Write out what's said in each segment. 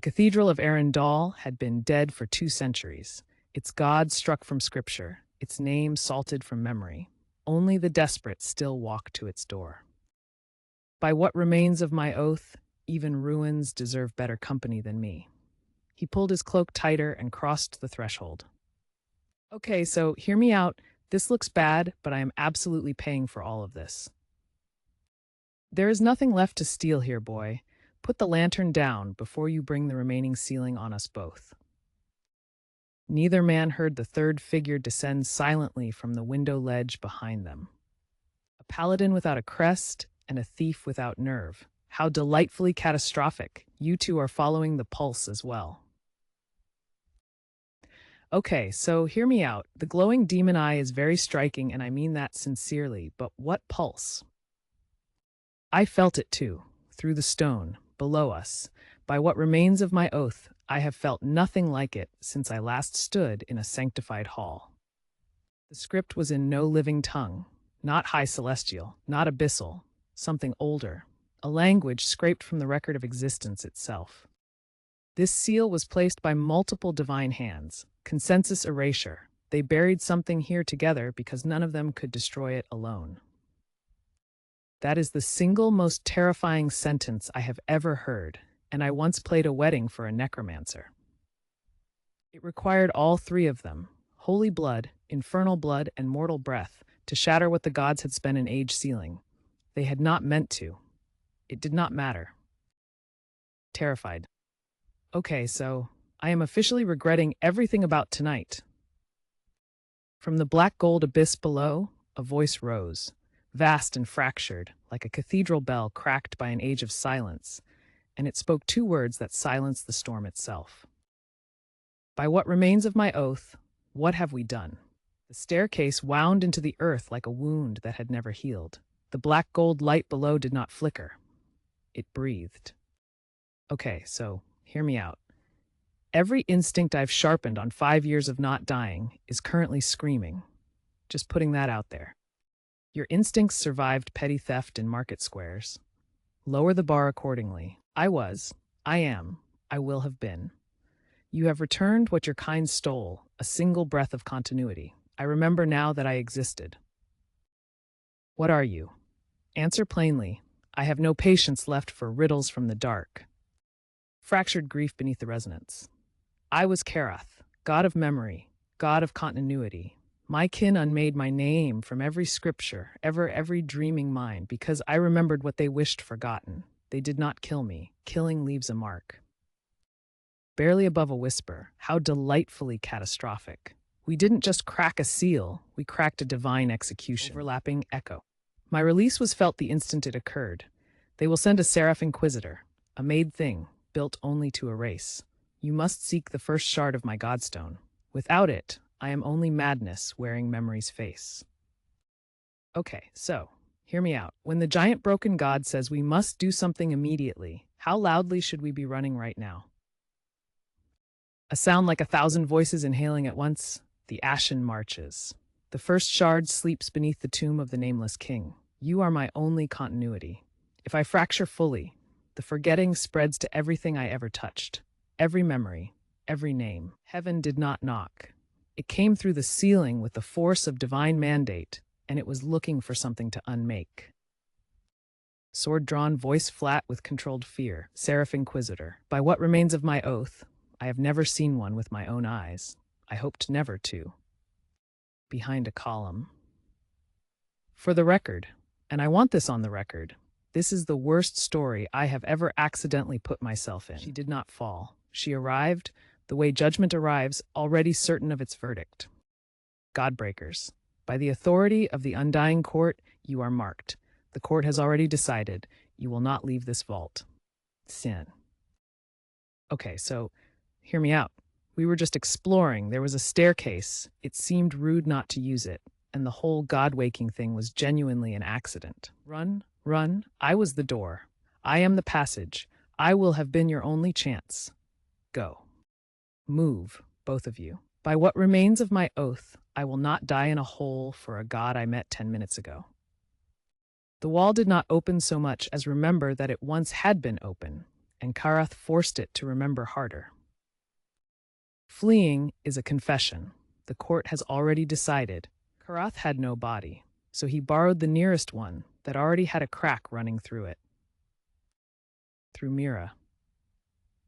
The Cathedral of Arundel had been dead for 2 centuries, its gods struck from scripture, its name salted from memory. Only the desperate still walk to its door. By what remains of my oath, even ruins deserve better company than me. He pulled his cloak tighter and crossed the threshold. Okay, so hear me out. This looks bad, but I am absolutely paying for all of this. There is nothing left to steal here, boy. Put the lantern down before you bring the remaining ceiling on us both. Neither man heard the third figure descend silently from the window ledge behind them. A paladin without a crest and a thief without nerve. How delightfully catastrophic. You two are following the pulse as well. Okay, so hear me out. The glowing demon eye is very striking, and I mean that sincerely, but what pulse? I felt it too, through the stone, below us. By what remains of my oath, I have felt nothing like it since I last stood in a sanctified hall. The script was in no living tongue, not high celestial, not abyssal, something older, a language scraped from the record of existence itself. This seal was placed by multiple divine hands, consensus erasure. They buried something here together because none of them could destroy it alone. That is the single most terrifying sentence I have ever heard, and I once played a wedding for a necromancer. It required all three of them, holy blood, infernal blood, and mortal breath, to shatter what the gods had spent an age sealing. They had not meant to. It did not matter. Terrified. Okay, so I am officially regretting everything about tonight. From the black gold abyss below, a voice rose, vast and fractured, like a cathedral bell cracked by an age of silence, and it spoke 2 words that silenced the storm itself. By what remains of my oath, what have we done? The staircase wound into the earth like a wound that had never healed. The black gold light below did not flicker. It breathed. Okay, so hear me out. Every instinct I've sharpened on 5 years of not dying is currently screaming. Just putting that out there. Your instincts survived petty theft in market squares. Lower the bar accordingly. I am, I will have been. You have returned what your kind stole, a single breath of continuity. I remember now that I existed. What are you? Answer plainly. I have no patience left for riddles from the dark. Fractured grief beneath the resonance. I was Karath, god of memory, god of continuity. My kin unmade my name from every scripture, every dreaming mind, because I remembered what they wished forgotten. They did not kill me. Killing leaves a mark. Barely above a whisper, how delightfully catastrophic. We didn't just crack a seal, we cracked a divine execution. Overlapping echo. My release was felt the instant it occurred. They will send a Seraph Inquisitor, a made thing, built only to erase. You must seek the first shard of my godstone. Without it, I am only madness wearing memory's face. Okay, so, hear me out. When the giant broken god says we must do something immediately, how loudly should we be running right now? A sound like 1,000 voices inhaling at once, the Ashen marches. The first shard sleeps beneath the tomb of the nameless king. You are my only continuity. If I fracture fully, the forgetting spreads to everything I ever touched. Every memory, every name. Heaven did not knock. It came through the ceiling with the force of divine mandate, and it was looking for something to unmake. Sword drawn, voice flat with controlled fear. Seraph Inquisitor. By what remains of my oath, I have never seen one with my own eyes. I hoped never to. Behind a column. For the record, and I want this on the record, this is the worst story I have ever accidentally put myself in. She did not fall. She arrived, the way judgment arrives, already certain of its verdict. Godbreakers. By the authority of the undying court, you are marked. The court has already decided. You will not leave this vault. Sin. Okay, so hear me out. We were just exploring. There was a staircase. It seemed rude not to use it, and the whole God-waking thing was genuinely an accident. Run, run. I was the door. I am the passage. I will have been your only chance. Go. Move, both of you. By what remains of my oath, I will not die in a hole for a god I met 10 minutes ago. The wall did not open so much as remember that it once had been open. and Karath forced it to remember harder. Fleeing is a confession. The court has already decided. Karath had no body, so he borrowed the nearest one that already had a crack running through it. Through Mira.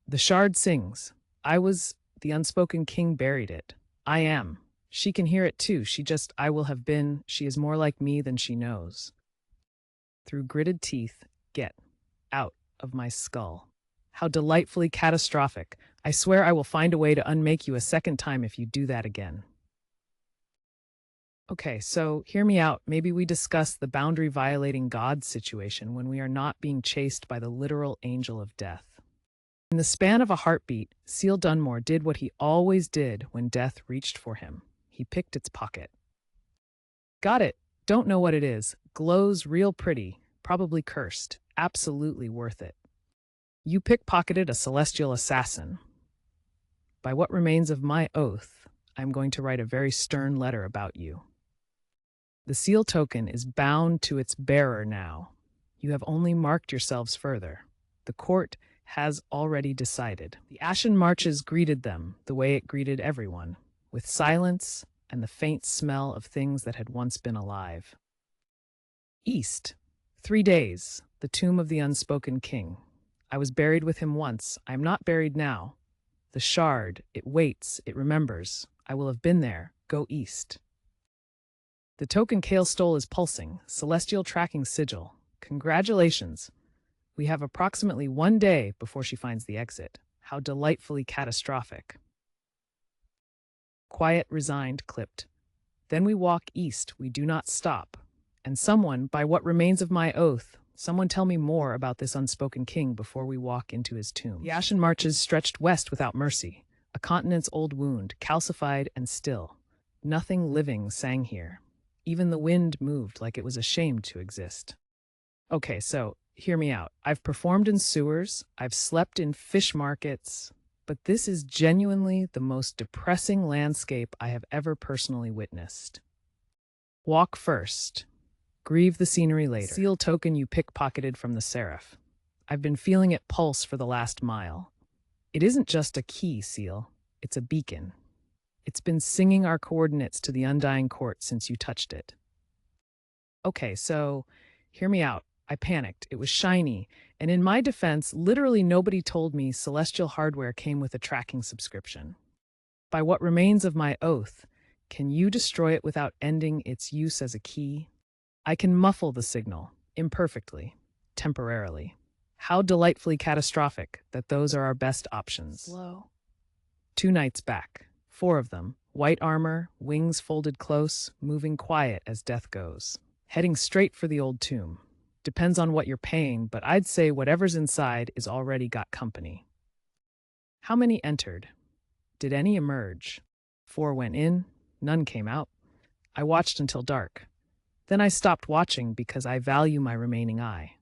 The shard sings. I was the unspoken king buried it. I am. She can hear it too. I will have been. She is more like me than she knows. Through gritted teeth, get out of my skull. How delightfully catastrophic. I swear I will find a way to unmake you a second time if you do that again. Okay, so hear me out. Maybe we discuss the boundary-violating God situation when we are not being chased by the literal angel of death. In the span of a heartbeat, Seal Dunmore did what he always did when death reached for him. He picked its pocket. Got it. Don't know what it is. Glows real pretty. Probably cursed. Absolutely worth it. You pickpocketed a celestial assassin. By what remains of my oath, I'm going to write a very stern letter about you. The seal token is bound to its bearer now. You have only marked yourselves further. The court has already decided. The Ashen marches greeted them the way it greeted everyone, with silence and the faint smell of things that had once been alive. East. 3 days. The tomb of the unspoken king. I was buried with him once. I am not buried now. The shard, it waits, it remembers. I will have been there. Go east. The token Kale stole is pulsing. Celestial tracking sigil. Congratulations. We have approximately 1 day before she finds the exit. How delightfully catastrophic. Quiet, resigned, clipped. Then we walk east. We do not stop. And someone, by what remains of my oath, someone tell me more about this unspoken king before we walk into his tomb. The Ashen marches stretched west without mercy. A continent's old wound, calcified and still. Nothing living sang here. Even the wind moved like it was ashamed to exist. Okay, so hear me out. I've performed in sewers, I've slept in fish markets, but this is genuinely the most depressing landscape I have ever personally witnessed. Walk first. Grieve the scenery later. Seal token you pickpocketed from the Seraph. I've been feeling it pulse for the last mile. It isn't just a key, Seal. It's a beacon. It's been singing our coordinates to the undying court since you touched it. Okay, so hear me out. I panicked. It was shiny. And in my defense, literally nobody told me celestial hardware came with a tracking subscription. By what remains of my oath, can you destroy it without ending its use as a key? I can muffle the signal, imperfectly, temporarily. How delightfully catastrophic that those are our best options. Slow. 2 nights back. 4 of them. White armor, wings folded close, moving quiet as death goes. Heading straight for the old tomb. Depends on what you're paying, but I'd say whatever's inside is already got company. How many entered? Did any emerge? 4 went in, none came out. I watched until dark. Then I stopped watching because I value my remaining eye.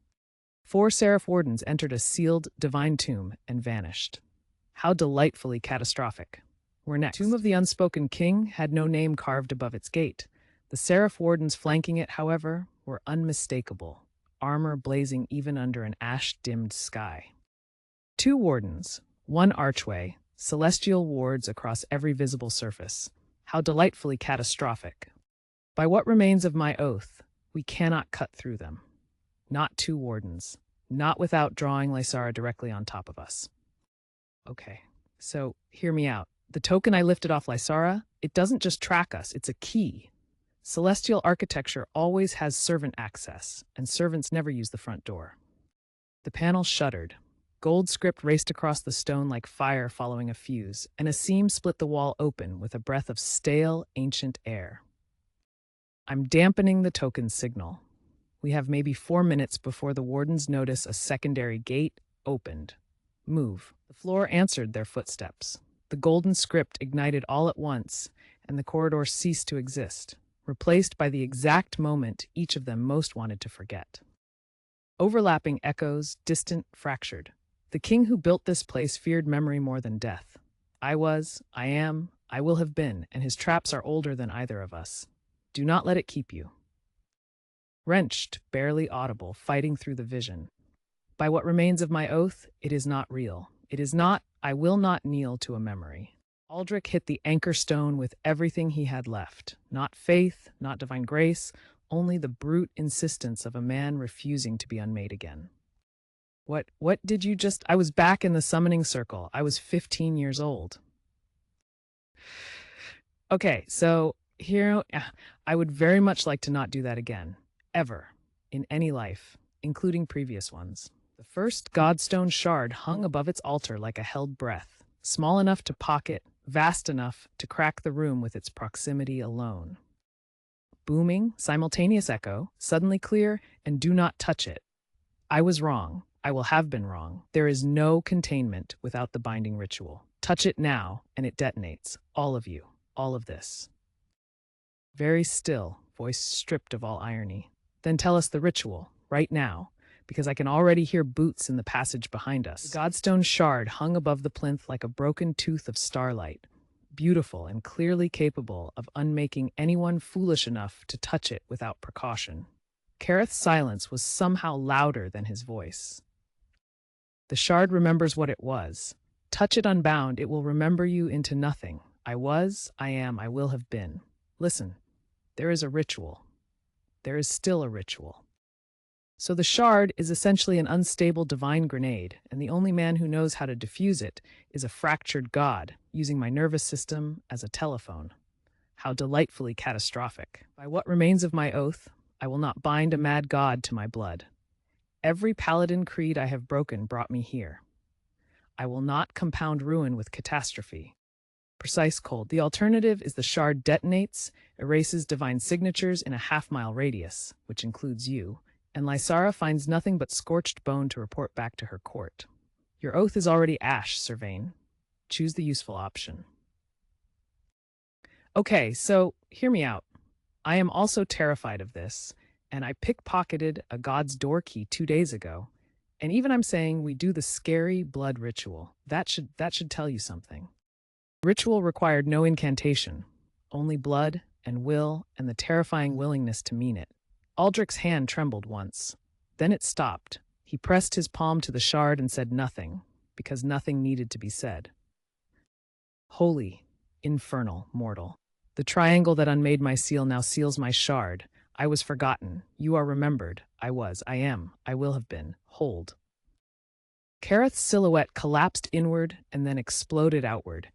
4 Seraph wardens entered a sealed divine tomb and vanished. How delightfully catastrophic. We're next. The tomb of the unspoken king had no name carved above its gate. The Seraph wardens flanking it, however, were unmistakable, armor blazing even under an ash-dimmed sky. 2 wardens, 1 archway, celestial wards across every visible surface. How delightfully catastrophic. By what remains of my oath, we cannot cut through them. Not 2 wardens, not without drawing Lysara directly on top of us. Okay, so hear me out. The token I lifted off Lysara, it doesn't just track us, it's a key. Celestial architecture always has servant access, and servants never use the front door. The panel shuddered. Gold script raced across the stone like fire following a fuse, and a seam split the wall open with a breath of stale, ancient air. I'm dampening the token's signal. We have maybe 4 minutes before the wardens notice a secondary gate opened. Move. The floor answered their footsteps. The golden script ignited all at once, and the corridor ceased to exist, replaced by the exact moment each of them most wanted to forget. Overlapping echoes, distant, fractured. The king who built this place feared memory more than death. I was, I am, I will have been, and his traps are older than either of us. Do not let it keep you. Wrenched, barely audible, fighting through the vision. By what remains of my oath, it is not real. It is not, I will not kneel to a memory. Aldrich hit the anchor stone with everything he had left. Not faith, not divine grace, only the brute insistence of a man refusing to be unmade again. What did you just— I was back in the summoning circle. I was 15 years old. Okay, so here, I would very much like to not do that again. Ever. In any life, including previous ones. The first Godstone shard hung above its altar like a held breath, small enough to pocket, vast enough to crack the room with its proximity alone. Booming, simultaneous echo, suddenly clear, and do not touch it. I was wrong. I will have been wrong. There is no containment without the binding ritual. Touch it now, and it detonates. All of you. All of this. Very still, voice stripped of all irony. Then tell us the ritual, right now, because I can already hear boots in the passage behind us. The Godstone shard hung above the plinth like a broken tooth of starlight, beautiful and clearly capable of unmaking anyone foolish enough to touch it without precaution. Karath's silence was somehow louder than his voice. The shard remembers what it was. Touch it unbound, it will remember you into nothing. I was, I am, I will have been. Listen, there is a ritual. There is still a ritual. So the shard is essentially an unstable divine grenade, and the only man who knows how to defuse it is a fractured god, using my nervous system as a telephone. How delightfully catastrophic. By what remains of my oath, I will not bind a mad god to my blood. Every paladin creed I have broken brought me here. I will not compound ruin with catastrophe. Precise cold. The alternative is the shard detonates, erases divine signatures in a half-mile radius, which includes you, and Lysara finds nothing but scorched bone to report back to her court. Your oath is already ash, Servain. Choose the useful option. Okay, so hear me out. I am also terrified of this, and I pickpocketed a god's door key 2 days ago. And even I'm saying we do the scary blood ritual. That should tell you something. Ritual required no incantation, only blood and will and the terrifying willingness to mean it. Aldrich's hand trembled once. Then it stopped. He pressed his palm to the shard and said nothing, because nothing needed to be said. Holy, infernal, mortal. The triangle that unmade my seal now seals my shard. I was forgotten. You are remembered. I was. I am. I will have been. Hold. Karath's silhouette collapsed inward and then exploded outward.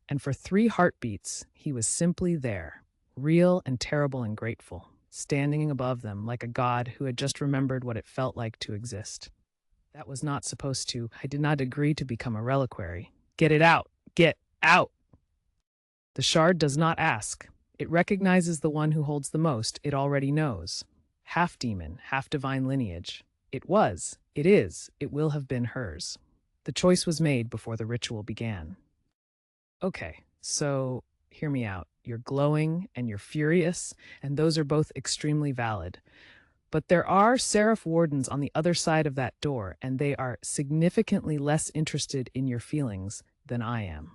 And for 3 heartbeats, he was simply there, real and terrible and grateful, standing above them like a god who had just remembered what it felt like to exist. That was not supposed to. I did not agree to become a reliquary. Get it out! Get out! The shard does not ask. It recognizes the one who holds the most. It already knows. Half demon, half divine lineage. It was, it is, it will have been hers. The choice was made before the ritual began. Okay, so hear me out. You're glowing and you're furious, and those are both extremely valid. But there are Seraph wardens on the other side of that door, and they are significantly less interested in your feelings than I am.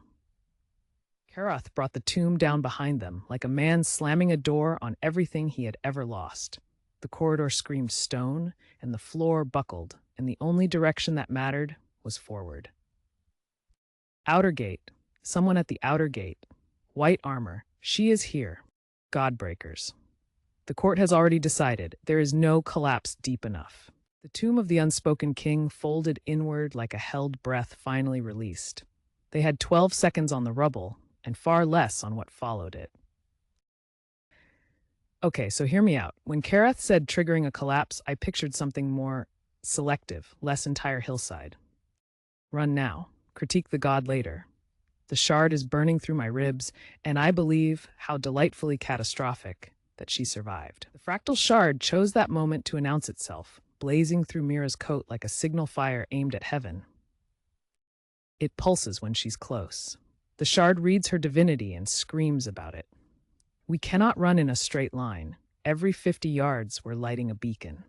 Karath brought the tomb down behind them, like a man slamming a door on everything he had ever lost. The corridor screamed stone, and the floor buckled, and the only direction that mattered was forward. Outer gate. Someone at the outer gate. White armor. She is here. Godbreakers. The court has already decided. There is no collapse deep enough. The tomb of the unspoken king folded inward like a held breath finally released. They had 12 seconds on the rubble, and far less on what followed it. Okay, so hear me out. When Karath said triggering a collapse, I pictured something more selective, less entire hillside. Run now. Critique the god later. The shard is burning through my ribs, and I believe, how delightfully catastrophic, that she survived. The fractal shard chose that moment to announce itself, blazing through Mira's coat like a signal fire aimed at heaven. It pulses when she's close. The shard reads her divinity and screams about it. We cannot run in a straight line. Every 50 yards, we're lighting a beacon.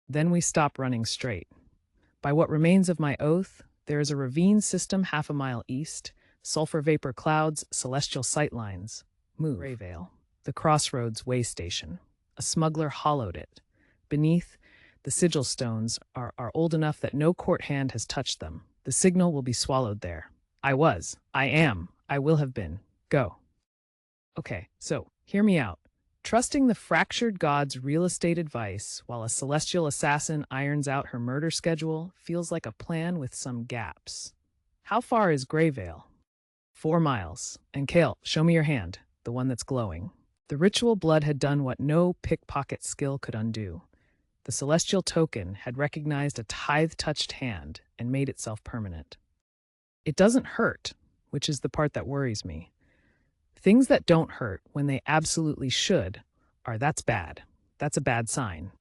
Then we stop running straight. By what remains of my oath, there is a ravine system half a mile east, sulfur vapor clouds, celestial sightlines. Move. Greyveil. The crossroads way station. A smuggler hollowed it. Beneath, the The sigil stones are old enough that no court hand has touched them. The signal will be swallowed there. I was. I am. I will have been. Go. Okay, so, hear me out. Trusting the fractured god's real estate advice while a celestial assassin irons out her murder schedule feels like a plan with some gaps. How far is Greyveil? 4 miles. And Kale, show me your hand, the one that's glowing. The ritual blood had done what no pickpocket skill could undo. The celestial token had recognized a tithe-touched hand and made itself permanent. It doesn't hurt, which is the part that worries me. Things that don't hurt when they absolutely should that's bad. That's a bad sign,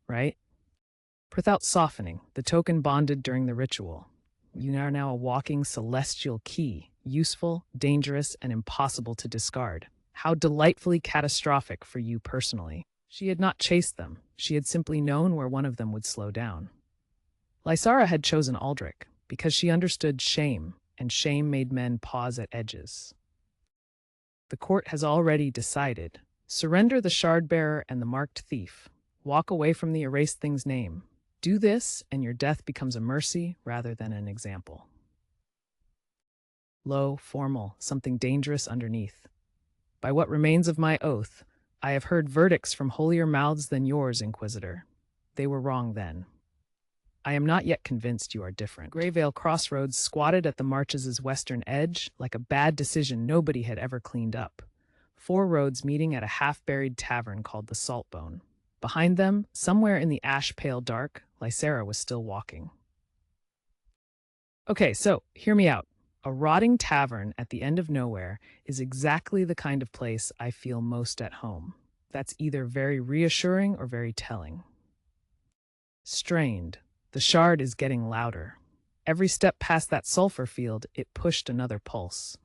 right? Without softening, the token bonded during the ritual. You are now a walking celestial key, useful, dangerous, and impossible to discard. How delightfully catastrophic for you personally. She had not chased them. She had simply known where one of them would slow down. Lysara had chosen Aldrich because she understood shame, and shame made men pause at edges. The court has already decided. Surrender the shard-bearer and the marked thief. Walk away from the erased thing's name. Do this, and your death becomes a mercy rather than an example. Low, formal, something dangerous underneath. By what remains of my oath, I have heard verdicts from holier mouths than yours, Inquisitor. They were wrong then. I am not yet convinced you are different. Greyveil Crossroads squatted at the marches' western edge like a bad decision nobody had ever cleaned up. 4 roads meeting at a half-buried tavern called the Saltbone. Behind them, somewhere in the ash-pale dark, Lysara was still walking. Okay, so, hear me out. A rotting tavern at the end of nowhere is exactly the kind of place I feel most at home. That's either very reassuring or very telling. Strained. The shard is getting louder. Every step past that sulfur field, it pushed another pulse.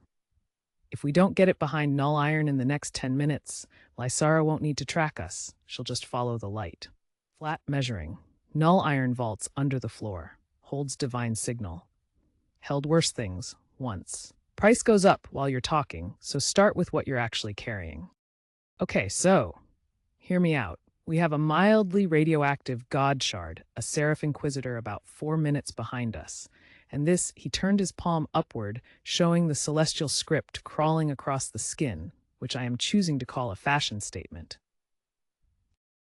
If we don't get it behind Null Iron in the next 10 minutes, Lysara won't need to track us. She'll just follow the light. Flat measuring. Null Iron vaults under the floor. Holds divine signal. Held worse things, once. Price goes up while you're talking, so start with what you're actually carrying. Okay, so, hear me out. We have a mildly radioactive god shard, a Seraph Inquisitor about 4 minutes behind us. And this, he turned his palm upward, showing the celestial script crawling across the skin, which I am choosing to call a fashion statement.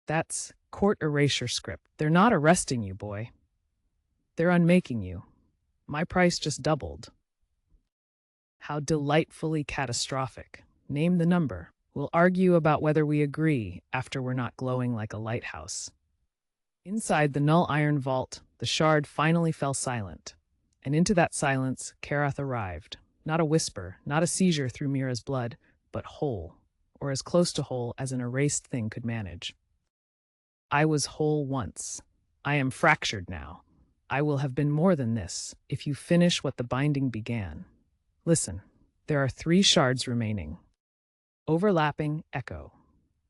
That's court erasure script. They're not arresting you, boy. They're unmaking you. My price just doubled. How delightfully catastrophic. Name the number. We'll argue about whether we agree after we're not glowing like a lighthouse. Inside the Null Iron vault, the shard finally fell silent. And into that silence, Karath arrived. Not a whisper, not a seizure through Mira's blood, but whole, or as close to whole as an erased thing could manage. I was whole once. I am fractured now. I will have been more than this, if you finish what the binding began. Listen, there are 3 shards remaining. Overlapping echo.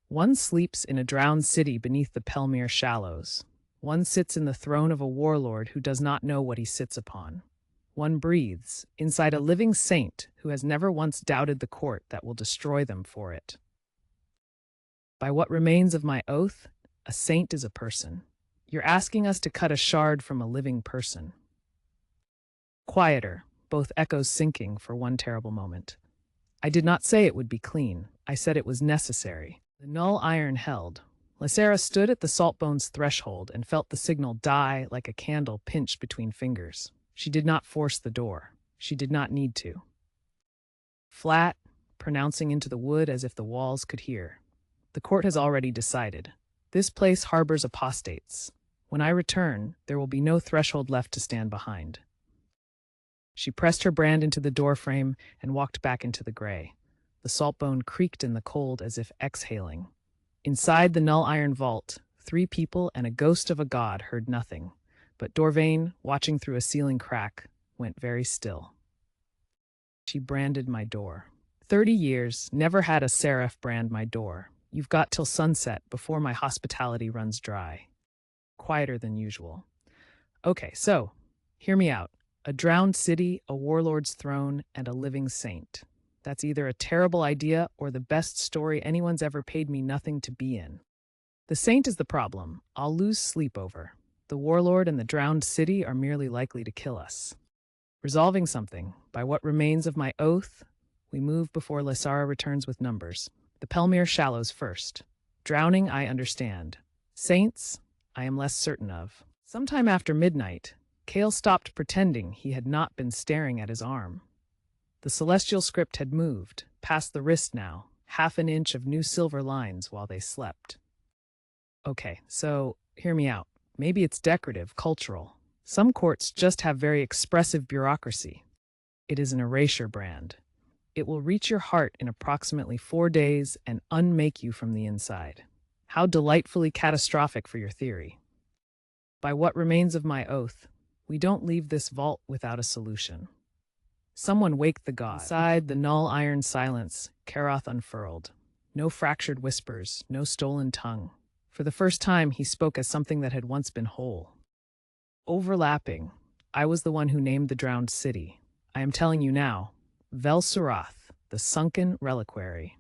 One sleeps in a drowned city beneath the Pelmere shallows. One sits in the throne of a warlord who does not know what he sits upon. One breathes inside a living saint who has never once doubted the court that will destroy them for it. By what remains of my oath, a saint is a person. You're asking us to cut a shard from a living person. Quieter, both echoes sinking for one terrible moment. I did not say it would be clean. I said it was necessary. The Null Iron held. Lysara stood at the Saltbone's threshold and felt the signal die like a candle pinched between fingers. She did not force the door. She did not need to. Flat, pronouncing into the wood as if the walls could hear. The court has already decided. This place harbors apostates. When I return, there will be no threshold left to stand behind. She pressed her brand into the doorframe and walked back into the gray. The Saltbone creaked in the cold as if exhaling. Inside the Null Iron vault, 3 people and a ghost of a god heard nothing, but Dorvain, watching through a ceiling crack, went very still. She branded my door. 30 years, never had a Seraph brand my door. You've got till sunset before my hospitality runs dry. Quieter than usual. Okay, so, hear me out. A drowned city, a warlord's throne, and a living saint. That's either a terrible idea or the best story anyone's ever paid me nothing to be in. The saint is the problem. I'll lose sleep over. The warlord and the drowned city are merely likely to kill us. Resolving something, by what remains of my oath, we move before Lysara returns with numbers. The Pelmere shallows first. Drowning, I understand. Saints, I am less certain of. Sometime after midnight, Kale stopped pretending he had not been staring at his arm. The celestial script had moved, past the wrist now, half an inch of new silver lines while they slept. Okay, so hear me out. Maybe it's decorative, cultural. Some courts just have very expressive bureaucracy. It is an erasure brand. It will reach your heart in approximately 4 days and unmake you from the inside. How delightfully catastrophic for your theory. By what remains of my oath, we don't leave this vault without a solution. Someone wake the god. Inside the null iron silence, Karath unfurled. No fractured whispers, no stolen tongue. For the first time, he spoke as something that had once been whole. Overlapping, I was the one who named the drowned city. I am telling you now, Seraph, the sunken reliquary.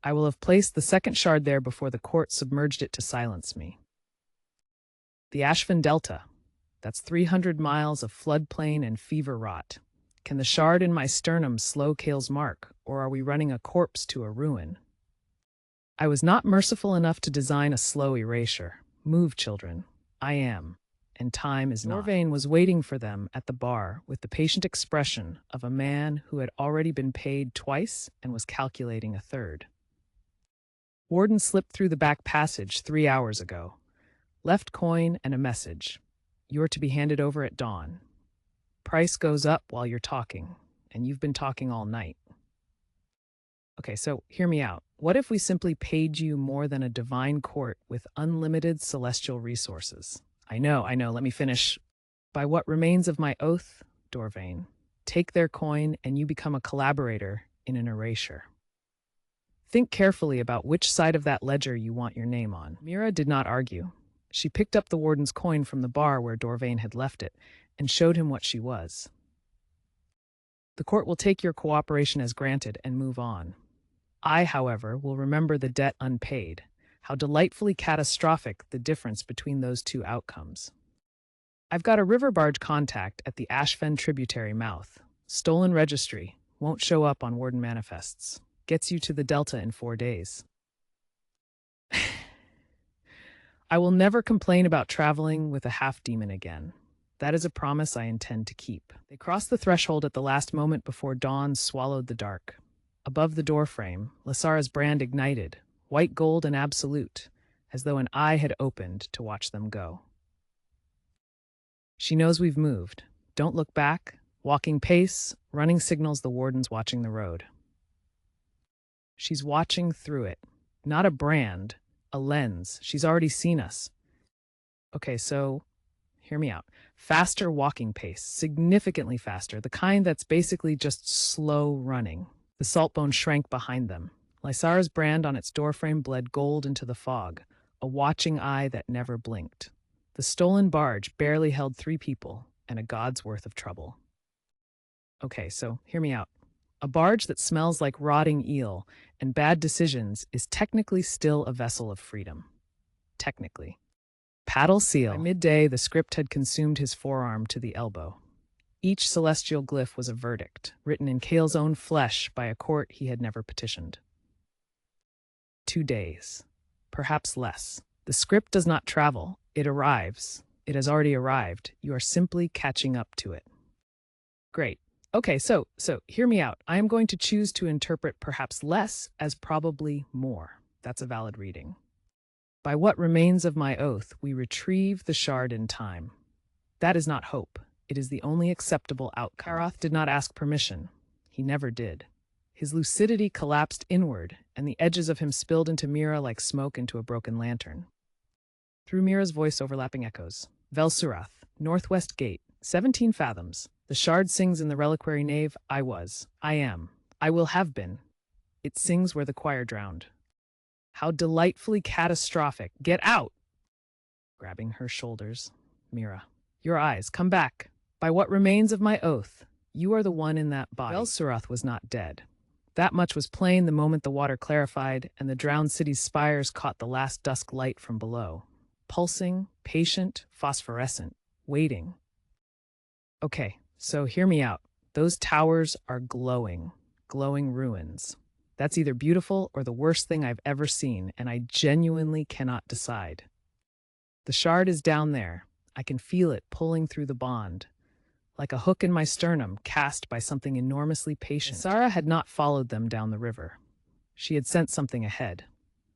I will have placed the second shard there before the court submerged it to silence me. The Ashfen Delta, that's 300 miles of floodplain and fever rot. Can the shard in my sternum slow Kale's mark, or are we running a corpse to a ruin? I was not merciful enough to design a slow erasure. Move, children. I am, and time is not. Dorvain was waiting for them at the bar with the patient expression of a man who had already been paid twice and was calculating a third. Warden slipped through the back passage 3 hours ago. Left coin and a message. You're to be handed over at dawn. Price goes up while you're talking, and you've been talking all night. Okay, so hear me out. What if we simply paid you more than a divine court with unlimited celestial resources? I know, let me finish. By what remains of my oath, Dorvain, take their coin and you become a collaborator in an erasure. Think carefully about which side of that ledger you want your name on. Mira did not argue. She picked up the warden's coin from the bar where Dorvain had left it and showed him what she was. The court will take your cooperation as granted and move on. I, however, will remember the debt unpaid. How delightfully catastrophic the difference between those two outcomes. I've got a river barge contact at the Ashfen tributary mouth. Stolen registry. Won't show up on warden manifests. Gets you to the Delta in 4 days. I will never complain about traveling with a half-demon again. That is a promise I intend to keep. They crossed the threshold at the last moment before dawn swallowed the dark. Above the doorframe, Lysara's brand ignited, white gold and absolute, as though an eye had opened to watch them go. She knows we've moved. Don't look back. Walking pace, running signals the warden's watching the road. She's watching through it. Not a brand, a lens. She's already seen us. Okay, so hear me out. Faster walking pace, significantly faster, the kind that's basically just slow running. The saltbone shrank behind them. Lysara's brand on its doorframe bled gold into the fog, a watching eye that never blinked. The stolen barge barely held 3 people and a god's worth of trouble. Okay, so hear me out. A barge that smells like rotting eel and bad decisions is technically still a vessel of freedom. Technically. Paddle seal. By midday, the script had consumed his forearm to the elbow. Each celestial glyph was a verdict, written in Kale's own flesh by a court he had never petitioned. 2 days. Perhaps less. The script does not travel. It arrives. It has already arrived. You are simply catching up to it. Great. Okay, so hear me out. I am going to choose to interpret perhaps less as probably more. That's a valid reading. By what remains of my oath, we retrieve the shard in time. That is not hope. It is the only acceptable outcome. Karath did not ask permission. He never did. His lucidity collapsed inward, and the edges of him spilled into Mira like smoke into a broken lantern. Through Mira's voice overlapping echoes. Seraph, Northwest Gate, 17 fathoms. The shard sings in the reliquary nave, I was, I am, I will have been. It sings where the choir drowned. How delightfully catastrophic. Get out! Grabbing her shoulders. Mira, your eyes, come back. By what remains of my oath, you are the one in that body. Seraph was not dead. That much was plain the moment the water clarified and the drowned city's spires caught the last dusk light from below. Pulsing, patient, phosphorescent, waiting. Okay, so hear me out. Those towers are glowing, glowing ruins. That's either beautiful or the worst thing I've ever seen, and I genuinely cannot decide. The shard is down there. I can feel it pulling through the bond, like a hook in my sternum cast by something enormously patient. Lysara had not followed them down the river. She had sensed something ahead.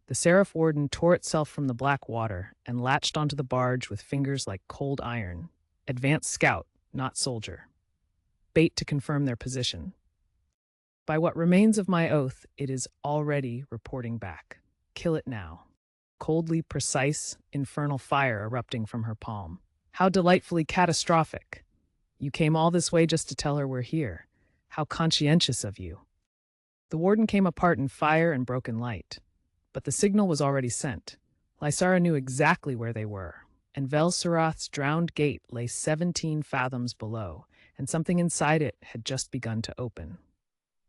The Seraph warden tore itself from the black water and latched onto the barge with fingers like cold iron. Advanced scout, not soldier. Bait to confirm their position. By what remains of my oath, it is already reporting back. Kill it now. Coldly precise, infernal fire erupting from her palm. How delightfully catastrophic. You came all this way just to tell her we're here. How conscientious of you. The warden came apart in fire and broken light. But the signal was already sent. Lysara knew exactly where they were, and Vel-Sarath's drowned gate lay 17 fathoms below, and something inside it had just begun to open.